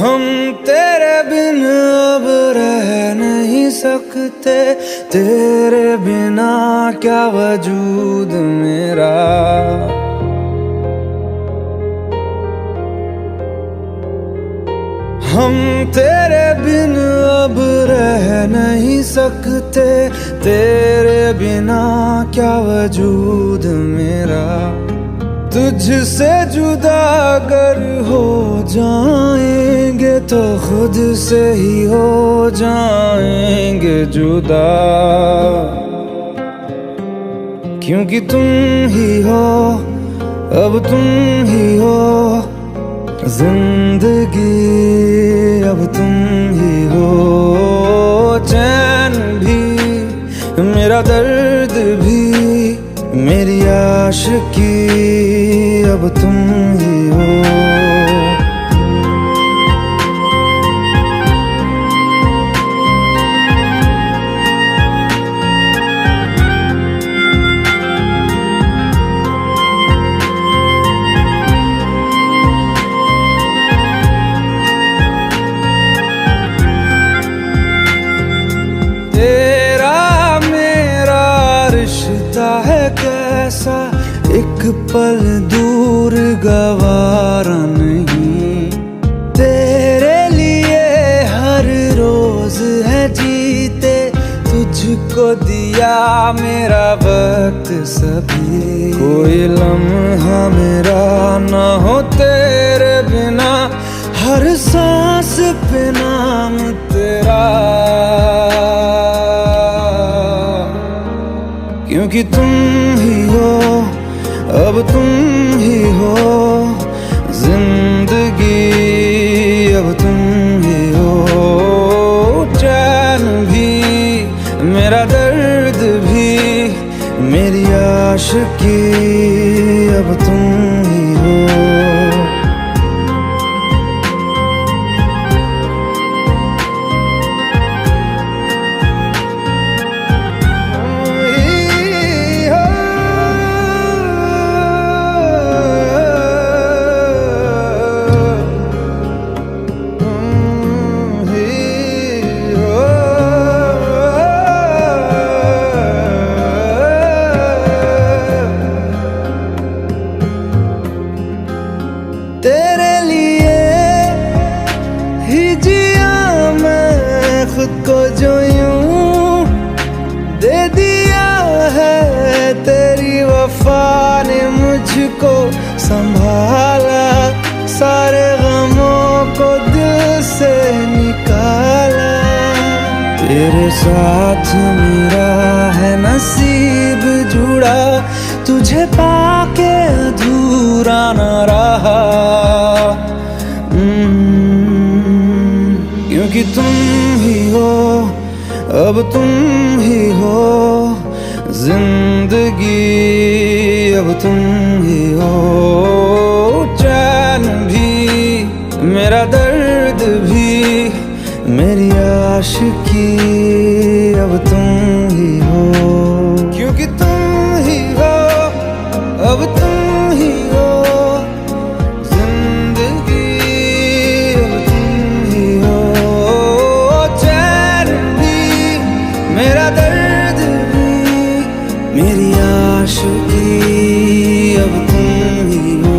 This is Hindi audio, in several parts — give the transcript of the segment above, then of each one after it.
हम तेरे बिन अब रह नहीं सकते, तेरे बिना क्या वजूद मेरा। हम तेरे बिन अब रह नहीं सकते, तेरे बिना क्या वजूद मेरा। तुझसे जुदा अगर हो जाएंगे तो खुद से ही हो जाएंगे जुदा, क्योंकि तुम ही हो, अब तुम ही हो जिंदगी, अब तुम ही हो। चैन भी, मेरा दर्द भी, मेरी आशिकी, अब तुम ही हो। है कैसा एक पल दूर गवारा नहीं, तेरे लिए हर रोज है जीते, तुझको दिया मेरा वक्त सभी। कोई लम्हा मेरा ना हो तेरे बिना, हर सांस पे नाम तेरा, क्योंकि तुम ही हो, अब तुम ही हो जिंदगी, अब तुम ही हो। चैन भी, मेरा दर्द भी, मेरी आशिकी, अब तुम ही हो। तेरे लिए ही जिया मैं खुद को, जो यूं दे दिया है तेरी वफा ने मुझको संभाला, सारे गमों को दिल से निकाला। तेरे साथ मेरा है नसीब जुड़ा, तुझे पाके अधूरा न रहा, क्योंकि तुम ही हो, अब तुम ही हो जिंदगी, अब तुम ही हो। चैन भी, मेरा दर्द भी, मेरी आशिकी, अब तुम ही हो, क्योंकि तुम ही हो, अब तुम ही हो जिंदगी, अब तुम ही हो। चैन भी, मेरा दर्द भी, मेरी आशिकी, अब तुम ही हो।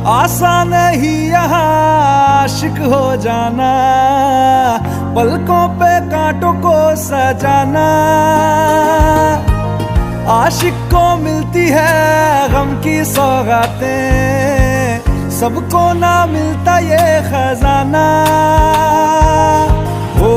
आसान नहीं यहाँ आशिक हो जाना, पलकों पे कांटों को सजाना। आशिक को मिलती है गम की सौगातें, सबको ना मिलता ये खजाना। ओ,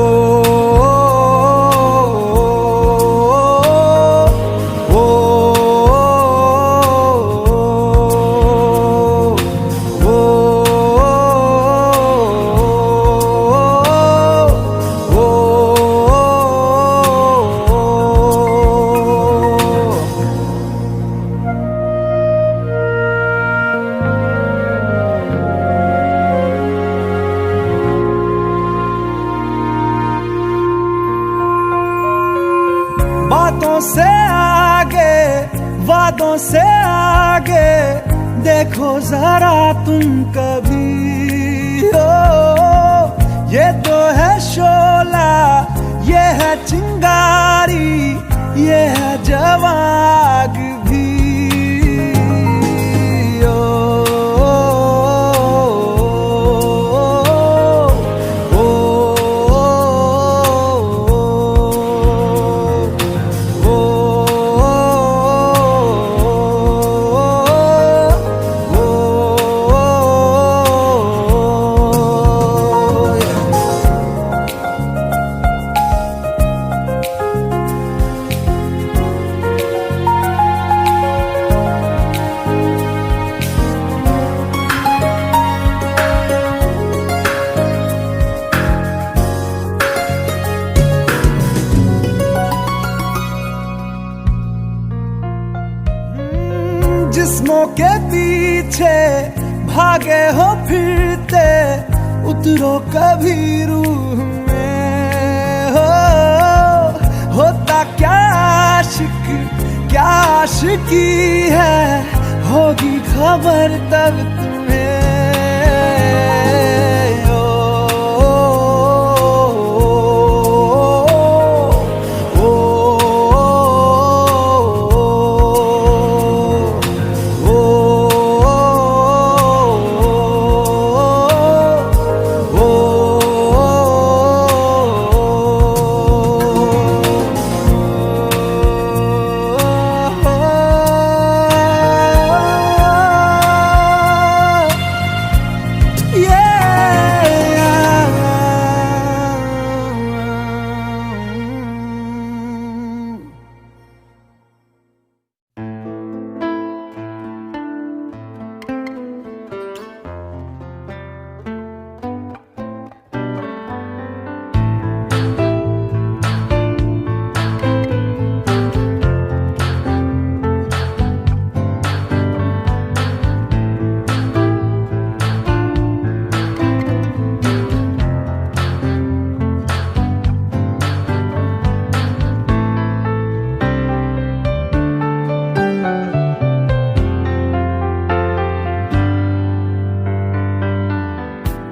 बातों से आगे, वादों से आगे देखो जरा तुम कभी। ओ, ये तो है शोला, ये है चिंगारी, ये है जवाग भी। ओ, जिस्मों के पीछे भागे हो फिरते, उतरो कभी रूह में। होता क्या आशिक, क्या आशिकी है, होगी खबर तब तुम्हें।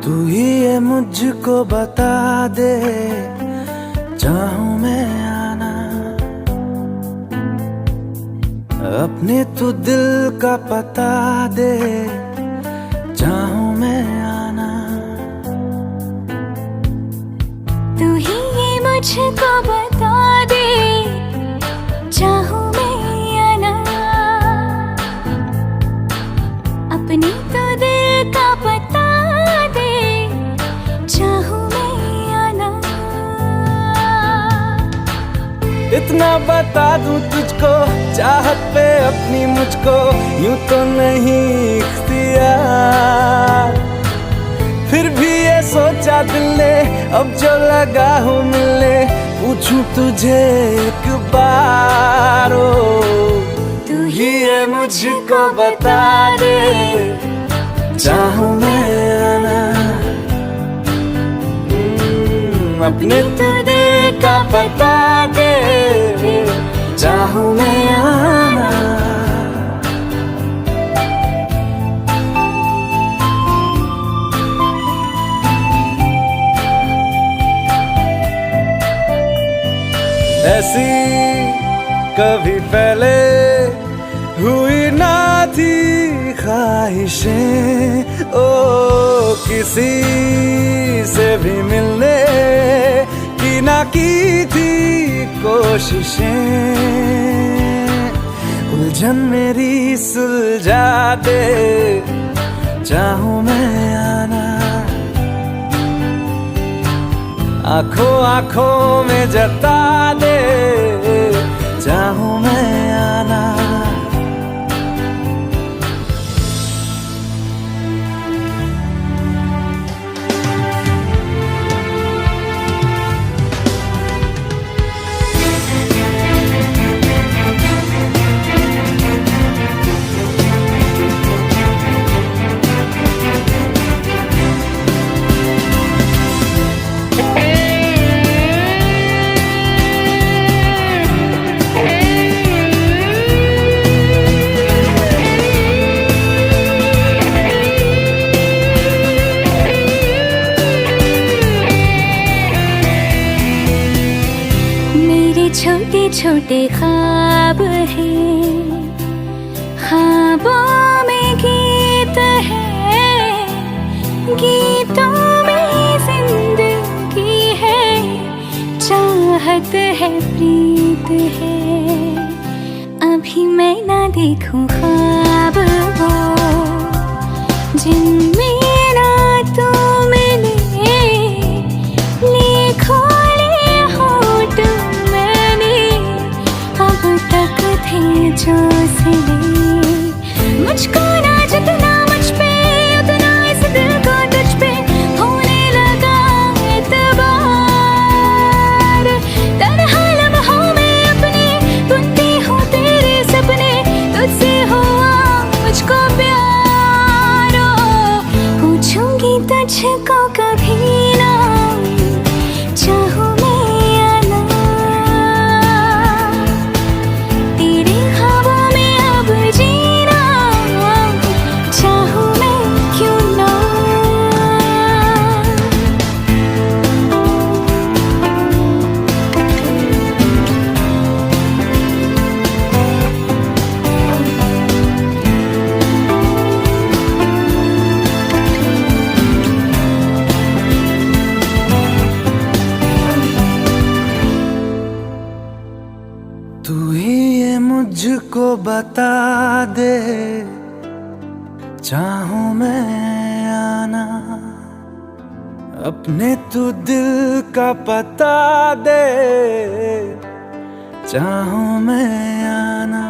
तू ही ये मुझको बता दे, चाहूं मैं आना, अपने तू दिल का पता दे, चाहूं मैं आना। तू ही ये मुझको बता दे, चाहूं मैं आना, अपनी तो दिल का पता दे, चाहूं मैं आना। इतना बता दूं तुझको, चाहत पे अपनी मुझको यूं तो नहीं इख्तियार। फिर भी ये सोचा दिल ने, अब जो लगा हूँ मिलने, पूछूं तुझे एक बार। ओ, तू ही ये मुझको बता दे, चाहूं मैं आना, अपने तो दिल का पता दे, चाहूं मैं आना। ऐसी कभी पहले हुई ना थी ख्वाहिशें, ओ किसी से भी मिलने की ना की थी कोशिशें। उलझन मेरी सुलझा दे, चाहूं मैं आना, आंखों आंखों में जता दे, चाहूं मैं आना। छोटे छोटे ख्वाब हैं, ख्वाबों में गीत है, गीतों में जिंदगी है, चाहत है, प्रीत है। अभी मैं ना देखूं ख्वाब वो जिनमें ना तू मिले, लिखो जो सिले मुझको ना जितना मुझ पे उतना इस दिल को तुझ पे होने लगा एतबार। तन्हा लम्हों में अपने बुनती हूँ तेरे सपने, तुझसे हुआ मुझको प्यार। पूछूंगी तुझको कभी ना, चाहूं तू ही ये मुझको बता दे, चाहूं मैं आना, अपने तू दिल का पता दे, चाहूं मैं आना।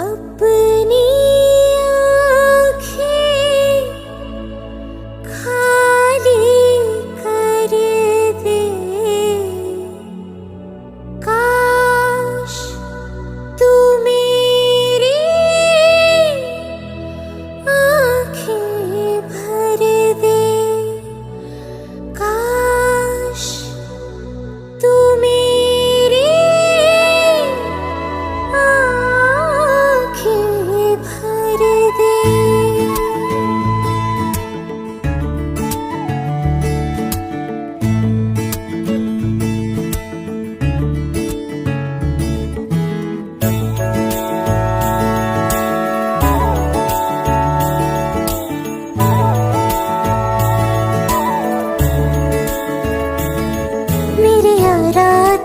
अपनी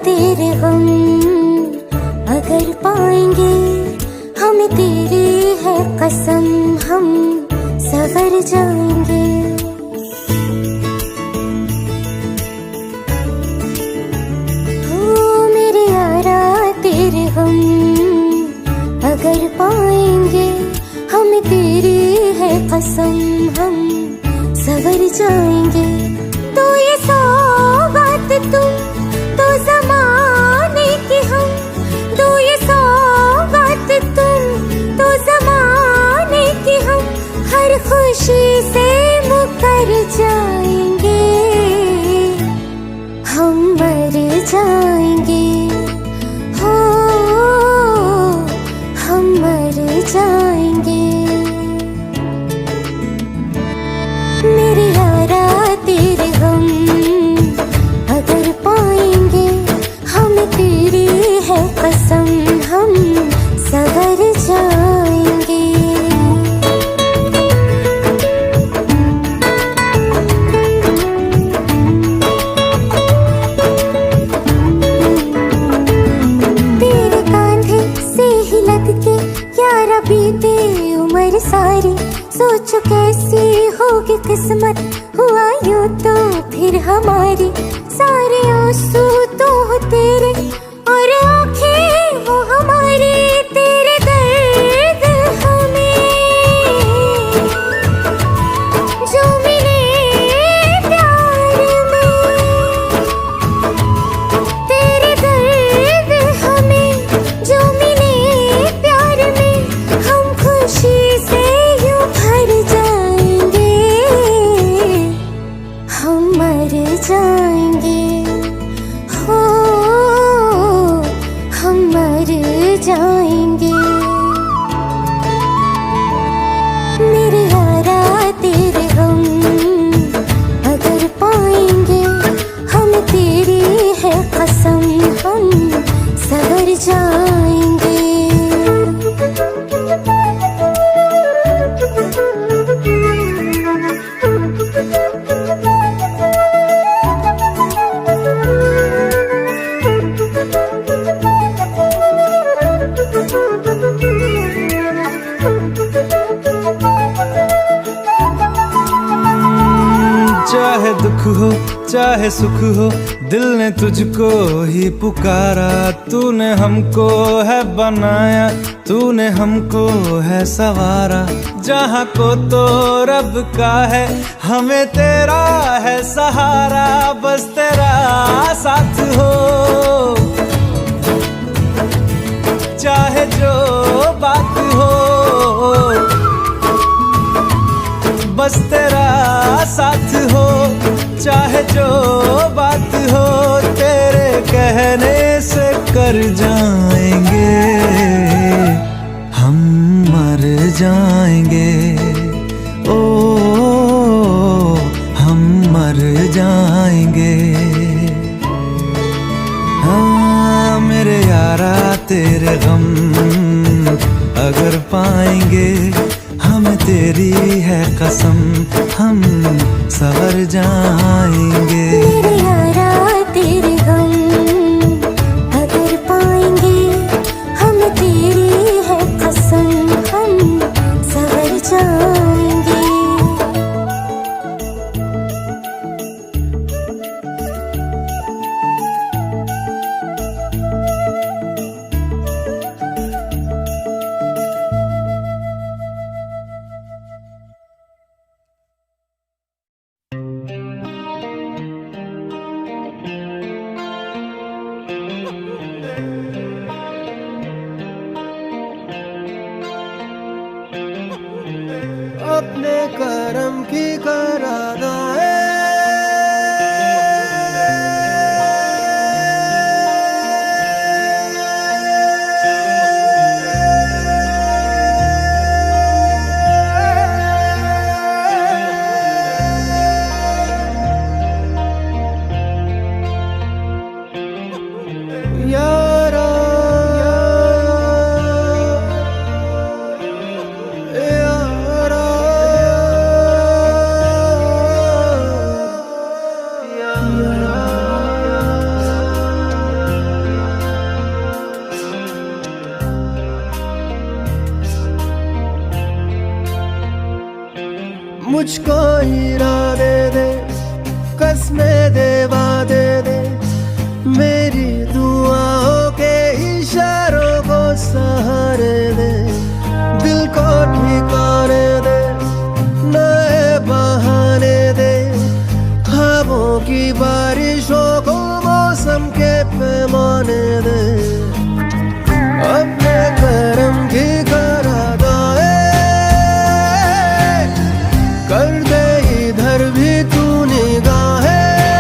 तेरे गम अगर पाएंगे, हमें तेरी है कसम, हम सवर जाएंगे। हो मेरे यारा तेरे गम अगर पाएंगे, हमें तेरी है कसम, हम सवर जाएंगे। तो ये सौगात तुम तो ज़माने की, हम दो ये सौगात तुम तो ज़माने की, हम हर खुशी से मुकर जाएंगे, हम मर जाएंगे, हो हम मर जाएंगे। मेरे यारा तेरे गम अगर पाएंगे, हमें तेरी है कसम, हम सवर जाएंगे। सारी, सोचो कैसी होगी किस्मत, हुआ यूं तो फिर हमारी। सारे आंसू तो हो तेरे और आंखें वो हमारी, तेरे दर्द हमें जो मिले प्यार में, तेरे दर्द हमें जो मिले प्यार में, हम खुशी से यूं भर जाएंगे, हम मर जाएंगे, हो हम मर जाएंगे। मेरे यारा तेरे हम अगर पाएंगे, हम तेरी है कसम हम सवर जाएंगे। चाहे दुख हो चाहे सुख हो, दिल ने तुझको ही पुकारा। तूने हमको है बनाया, तूने हमको है सवारा। जहाँ को तो रब का है, हमें तेरा है सहारा। बस तेरा साथ हो, चाहे जो बात हो, बस तेरा साथ हो, चाहे जो बात हो। तेरे कहने से कर जाएंगे, हम मर जाएंगे, ओ हम मर जाएंगे। हाँ मेरे यारा तेरे गम अगर पाएंगे, हमें तेरी है कसम हम सवर जाएंगे। मेरे यारा तेरे गम अगर पाएंगे, हम तेरी है कसम हम सवर जाएंगे। अपने करम की करादाए, यारा मुझको इरादे दे, कसमें दे, वादे दे, मेरी दुआओं के इशारों को सहारे दे। दिल को ठिकाने दे, नए बहाने दे, ख्वाबों की बारिशों को मौसम के पैमाने दे। अपने करम की करादाए कर दे, इधर भी तू निगाहें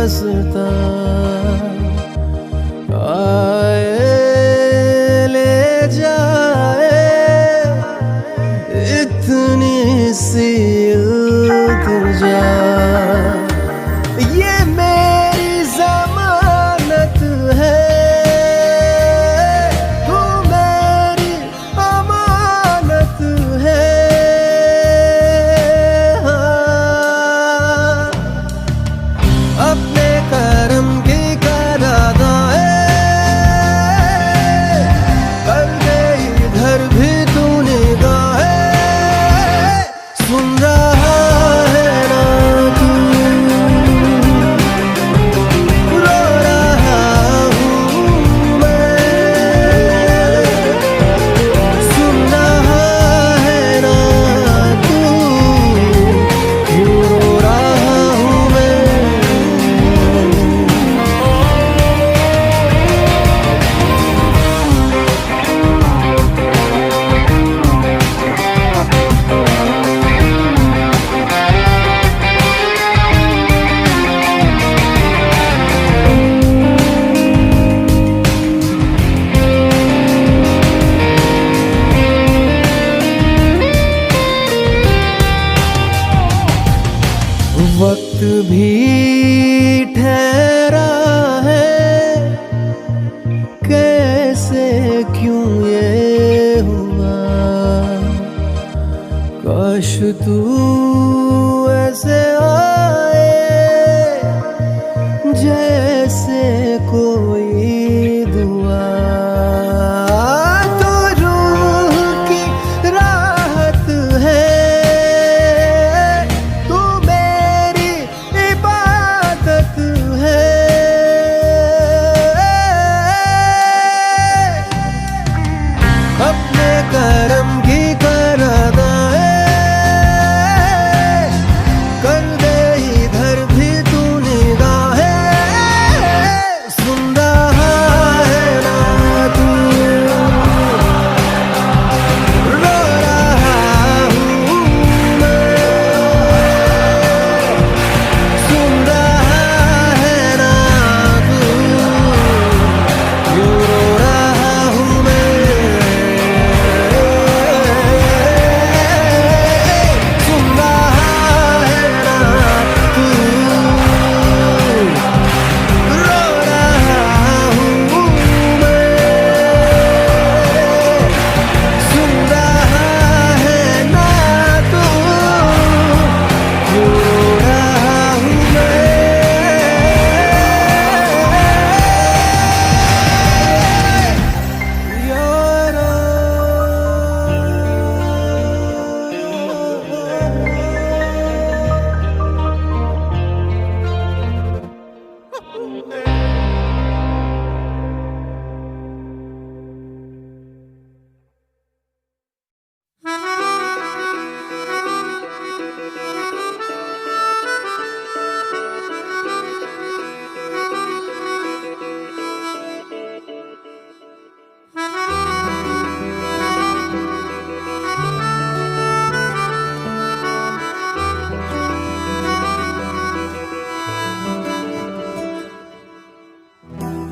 रास्ता आए ले जाए इतनी सी इल्तिजा, ये मेरी जमानत है, तू मेरी अमानत है। हाँ, अपने करम की करादाए कर दे इधर भी तू निगाहे, सुन रहा है ना तू, रो रहा हूँ मैं, सुन रहा है ना तू, क्यों रो रहा हूँ मैं। वक्त भी ठहरा है, कैसे क्यों ये हुआ, काश तू ऐसे आए जैसे कोई दुआ, तो रूह की राहत है, तू मेरी इबादत है। अपने करम की करादाए कर दे इधर भी तू निगाहे, सुन रहा है ना तू, रो रहा हूँ मैं, सुन रहा है ना तू, क्यों रो रहा हूँ मैं, सुन रहा है ना तू, रो रहा हूँ मैं, सुन रहा है ना तू, क्यों रो रहा हूँ मैं। यारा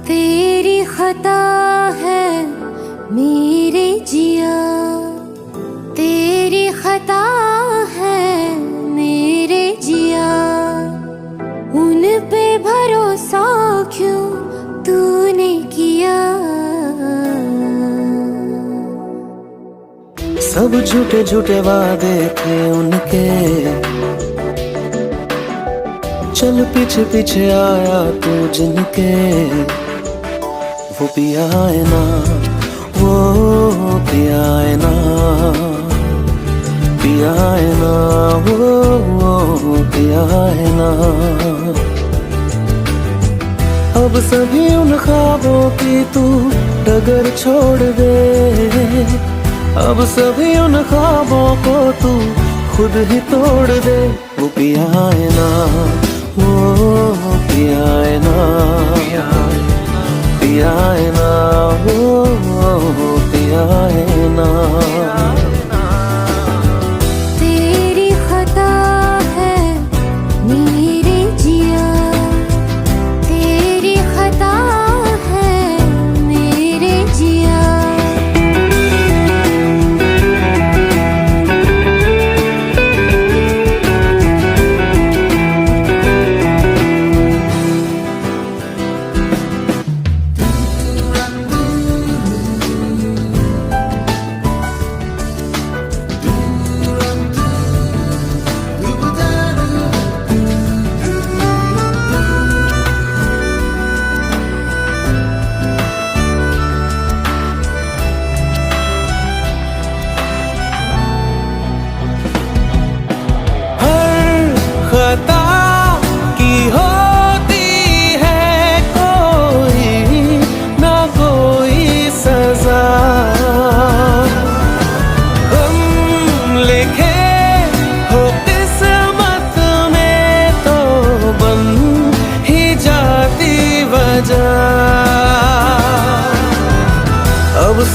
तेरी खता है मेरे जिया, तेरी खता है मेरे जिया, उन पे भरोसा क्यों तूने किया। सब झूठे झूठे वादे थे उनके, चल पीछे पीछे आया तू जिनके, वो पिया है ना, वो पिया है ना, पिया है ना, वो पिया है ना। अब सभी उन ख्वाबों की तू डगर छोड़ दे, अब सभी उन ख्वाबों को तू खुद ही तोड़ दे। वो पिया है ना, वो पिया है ना, पिया है ना, वो पिया है ना। तेरी खता है मेरे जिया,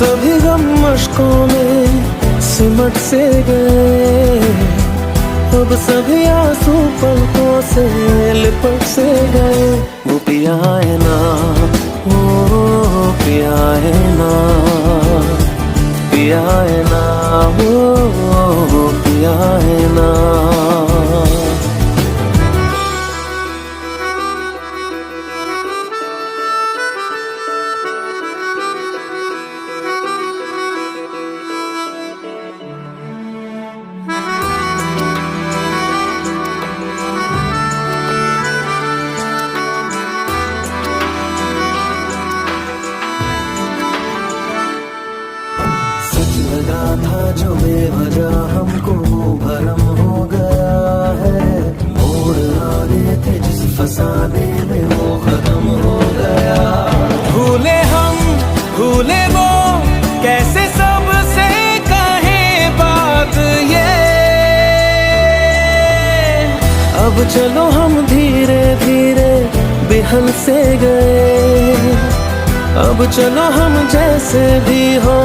सभी गम मशकों में सिमट से गए, अब सभी आंसू पलकों से लिपट से गए। वो पिया है ना, वो पिया है ना, पिया है ना, वो पिया है ना। लगा था जो बेवजह हमको भरम हो गया है, मोड़ आने थे जिस फसाने में वो खत्म हो गया। भूले हम भूले वो कैसे सबसे कहें बात ये, अब चलो हम धीरे धीरे बिहल से गए, अब चलो हम जैसे भी हो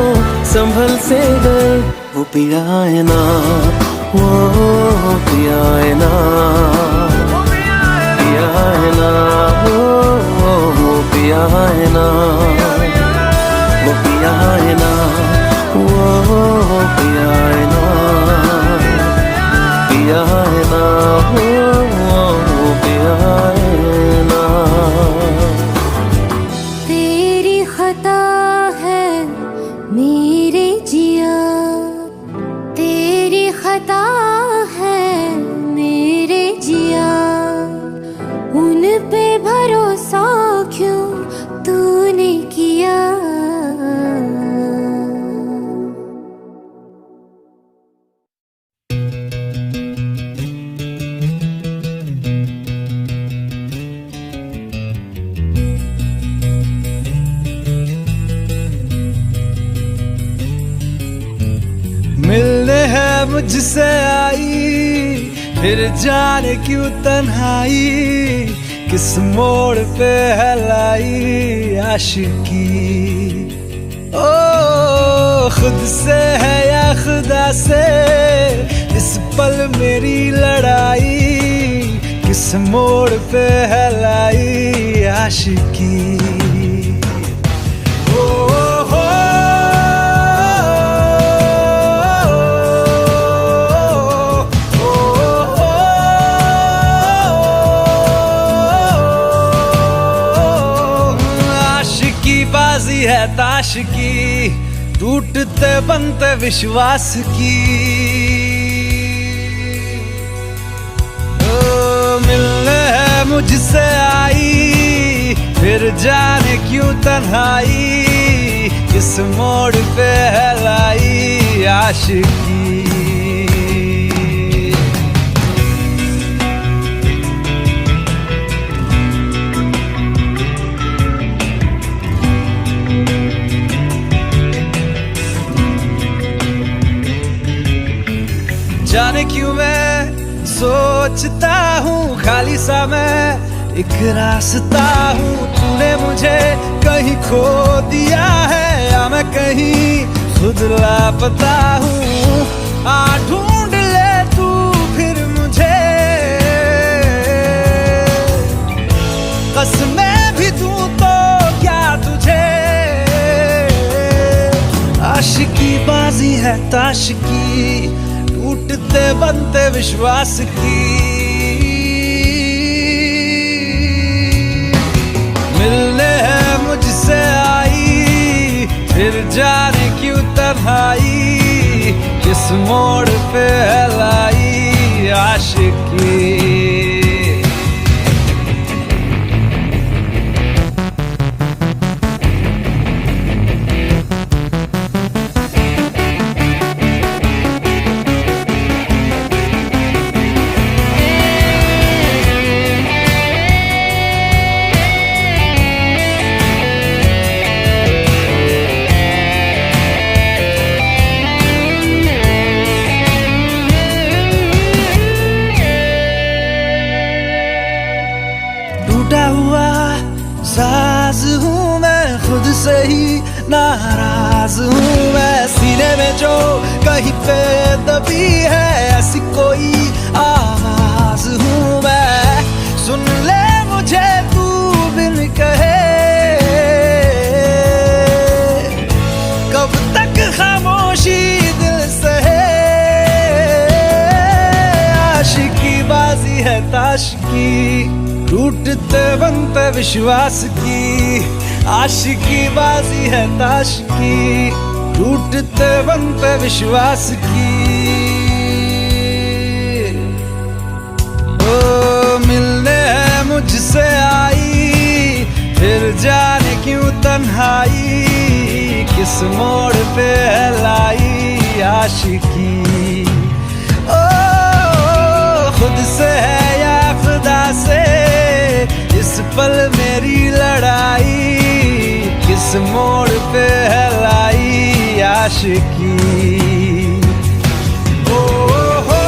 संभल से गए। वो पिया है ना, वो पिया है ना, पिया है ना, वो पिया है ना, वो पिया है ना, वो पिया है ना, पिया है ना, वो पिया है ना। खता है मेरे जिया, तेरी खता है मेरे जिया, उन पे भरोसा क्यों तूने किया। मिलने है मुझसे आई, फिर जाने क्यों तन्हाई, किस मोड़ पे है लाई आशिकी। ओ खुद से है या खुदा से इस पल मेरी लड़ाई, किस मोड़ पे है लाई आशिकी। बाजी है ताश की, टूटते बनते विश्वास की। ओ मिलने है मुझसे आई, फिर जाने क्यों तन्हाई, किस मोड़ पे है लाई आशिकी। जाने क्यों मैं सोचता हूँ खाली सा मैं एक रास्ता हूँ, तूने मुझे कहीं खो दिया है या मैं कहीं खुद लापता हूँ। आ ढूंढ ले तू फिर मुझे, कसमें भी दूँ तो क्या तुझे। आशिकी बाजी है ताश की, टूटते बनते विश्वास की। मिलने है मुझसे आई, फिर जाने क्यों तन्हाई, किस मोड़ पे है लाई आशिकी। टूटा हुआ साज हूँ मैं खुद से ही नाराज हूँ मैं। सीने में जो कहीं पे दबी है ऐसी कोई आवाज हूँ मैं। सुन ले मुझे तू बिन कहे, कब तक खामोशी दिल सहे। आशिकी बाजी है ताश की, टूटते बनते विश्वास की। आशिकी बाजी है ताश की, टूटते बनते विश्वास की। ओ मिलने है मुझसे आई, फिर जाने क्यों तन्हाई। किस मोड़ पे है लाई आशिकी। ओ खुद से है या खुदा से, इस पल मेरी लड़ाई। किस मोड़ पे है लाई आशिकी। ओ हो,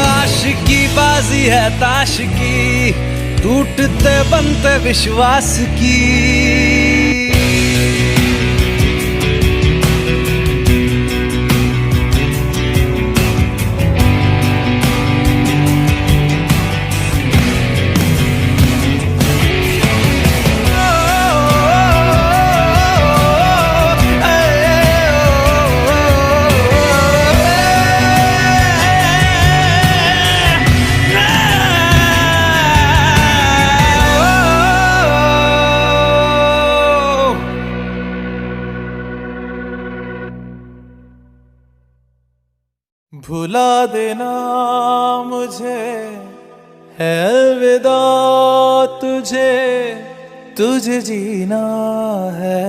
आशिकी बाजी है ताश की, टूटते बनते विश्वास की। भुला देना मुझे है अलविदा तुझे, तुझे जीना है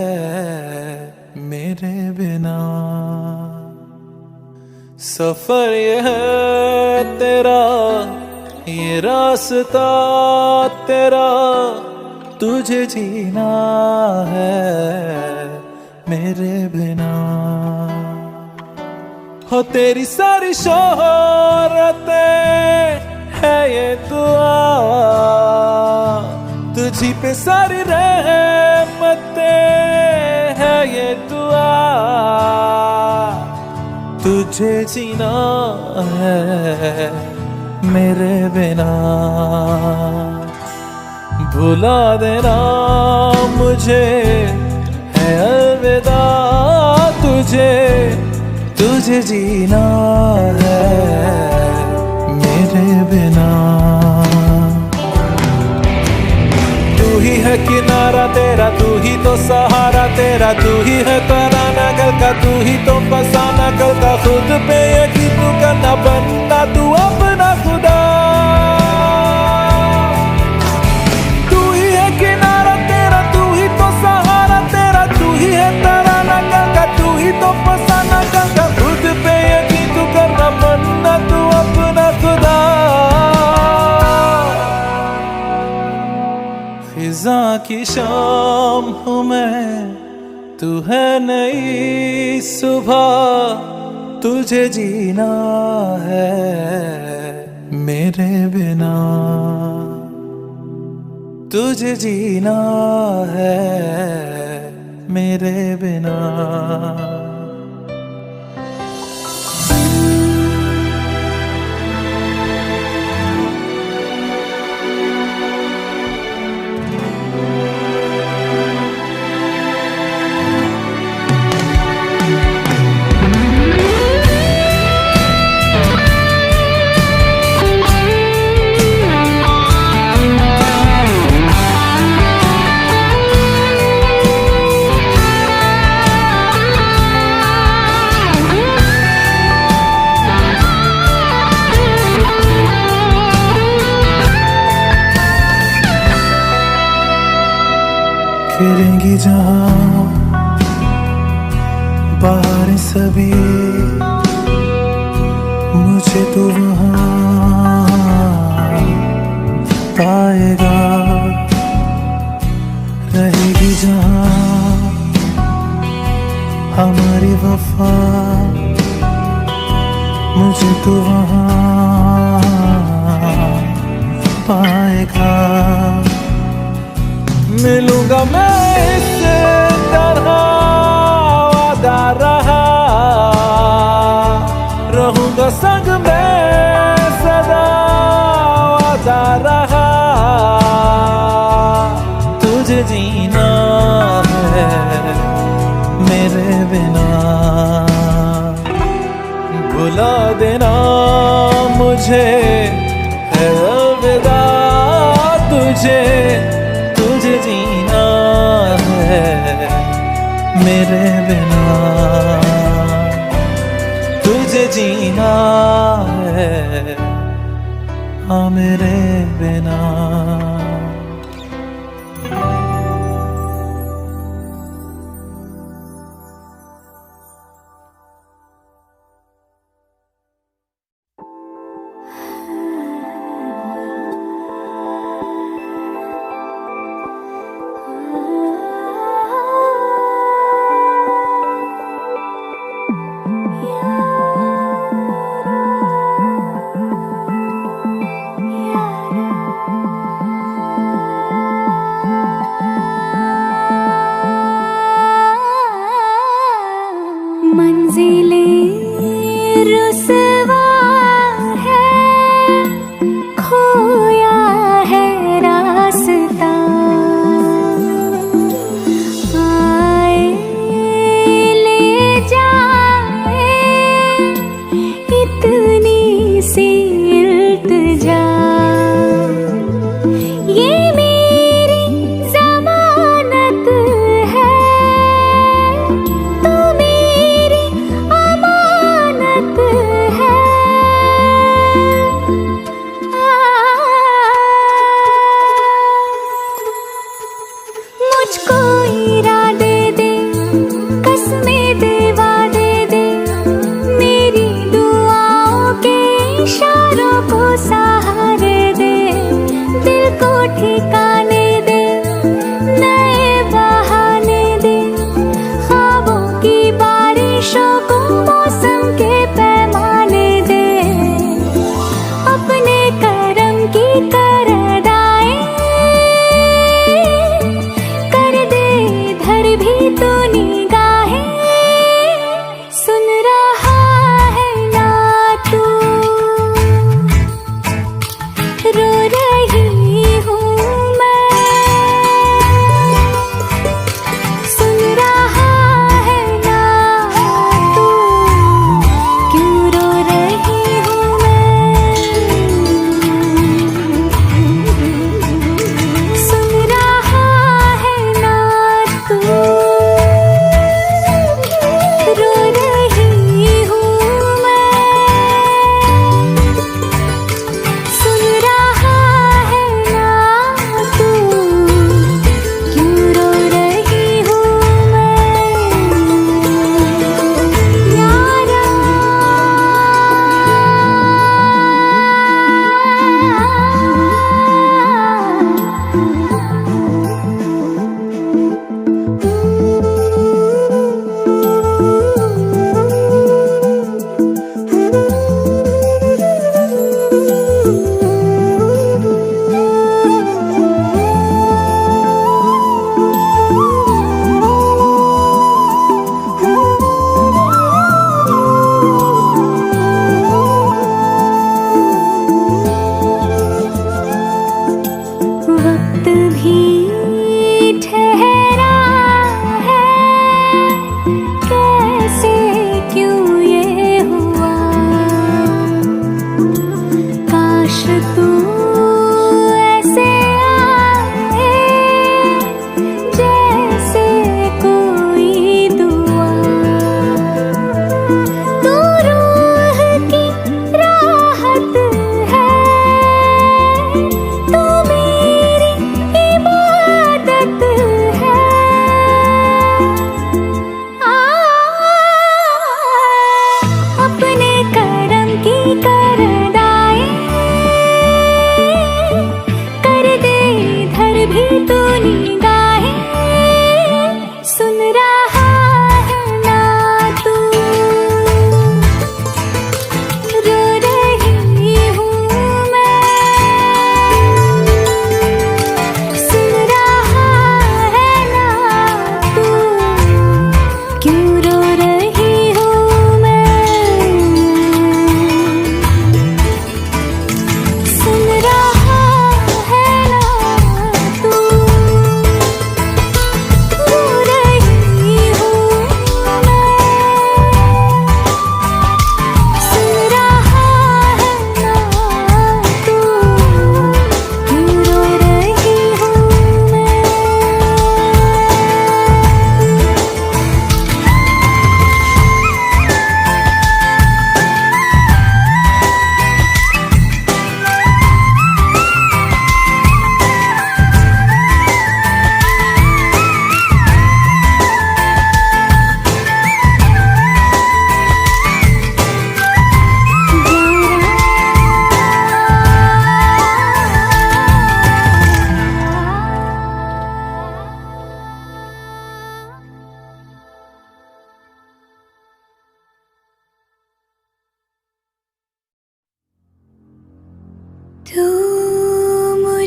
मेरे बिना। सफर ये है तेरा, ये रास्ता तेरा, तुझे जीना है मेरे बिना। हो तेरी सारी शोहरतें है ये दुआ, तुझी पे सारी रहमतें है ये दुआ। तुझे जीना है मेरे बिना। भुला देना मुझे है अलविदा तुझे, तुझे जीना है मेरे बिना। तू ही है किनारा तेरा, तू ही तो सहारा तेरा, तू ही है तराना कल का, तू ही तो फसाना कल का। खुद पे यकीन तू करना, बनना तू अपना खुदा। तू ही है किनारा तेरा, तू ही तो सहारा तेरा, तू ही है तराना कल का, तू ही तो फसाना कल का। खुद पे यकीन तू करना, बनना तू अपना खुदा। फिजा की शाम हूँ मैं, तू है नई सुबह, तुझे जीना है मेरे बिना। तुझे जीना है मेरे बिना। खेलेंगी जहाँ बाहर सभी, मुझे तो वहाँ पाएगा। रहेगी जहाँ हमारी वफा, मुझे तो वहाँ पाएगा। मिलूंगा मैं इस तरह वादा रहा, रहूंगा संग में सदा वादा रहा। तुझे जीना है मेरे बिना, भुला देना मुझे है अलविदा। तुझे तुझे जीना है मेरे बिना, तुझे जीना है हाँ मेरे बिना।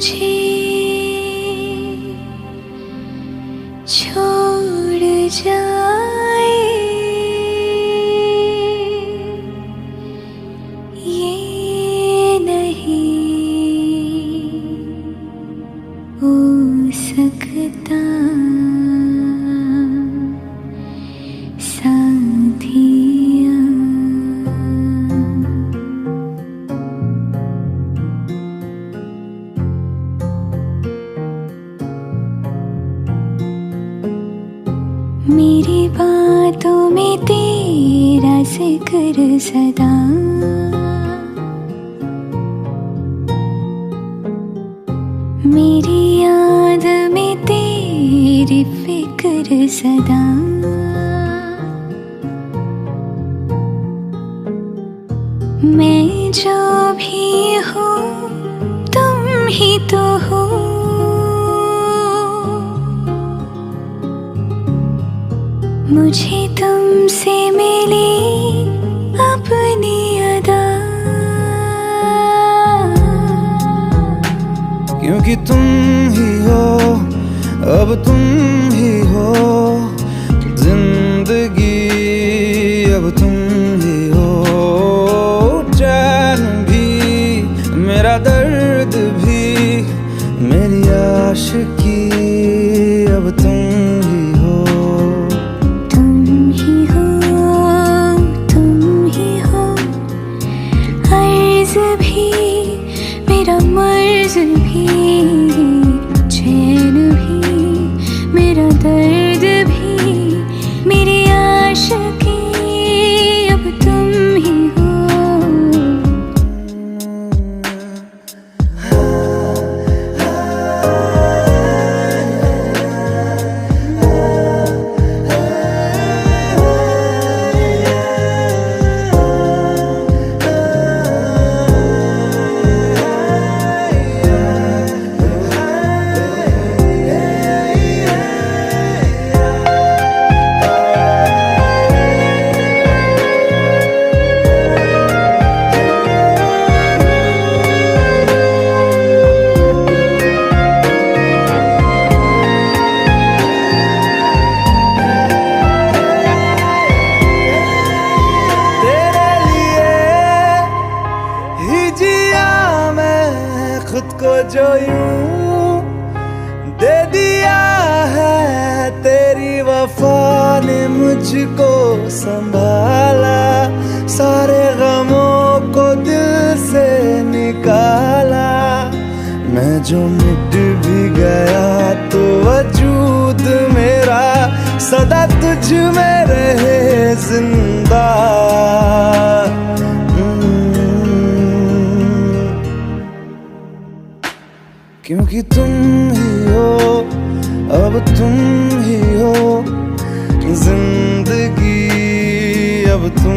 मुझे छोड़ जाए ये नहीं हो सकता साथिया। मेरी बातों में तेरा जिक्र सदा, मेरी याद में तेरी फिक्र सदा। मैं जो भी हूँ तुम ही तो हो, मुझे तुमसे मिली अपनी अदा। क्योंकि तुम ही हो, अब तुम ही हो जिंदगी, अब तुम ही हो चैन भी, मेरा दर्द भी, मेरी आशिकी, अब तुम ही हो। तुम ही हो, तुम ही हो, अर्ज भी मेरा मर्ज भी, चैन भी मेरा दर्द भी, मेरी आशिकी, अब तुम ही हो। खुद को जो यूं दे दिया है, तेरी वफा ने मुझको संभाला, सारे गमों को दिल से निकाला। मैं जो मिट भी गया तो वजूद मेरा सदा तुझ में रहे जिंदा। क्योंकि तुम ही हो, अब तुम ही हो जिंदगी, अब तुम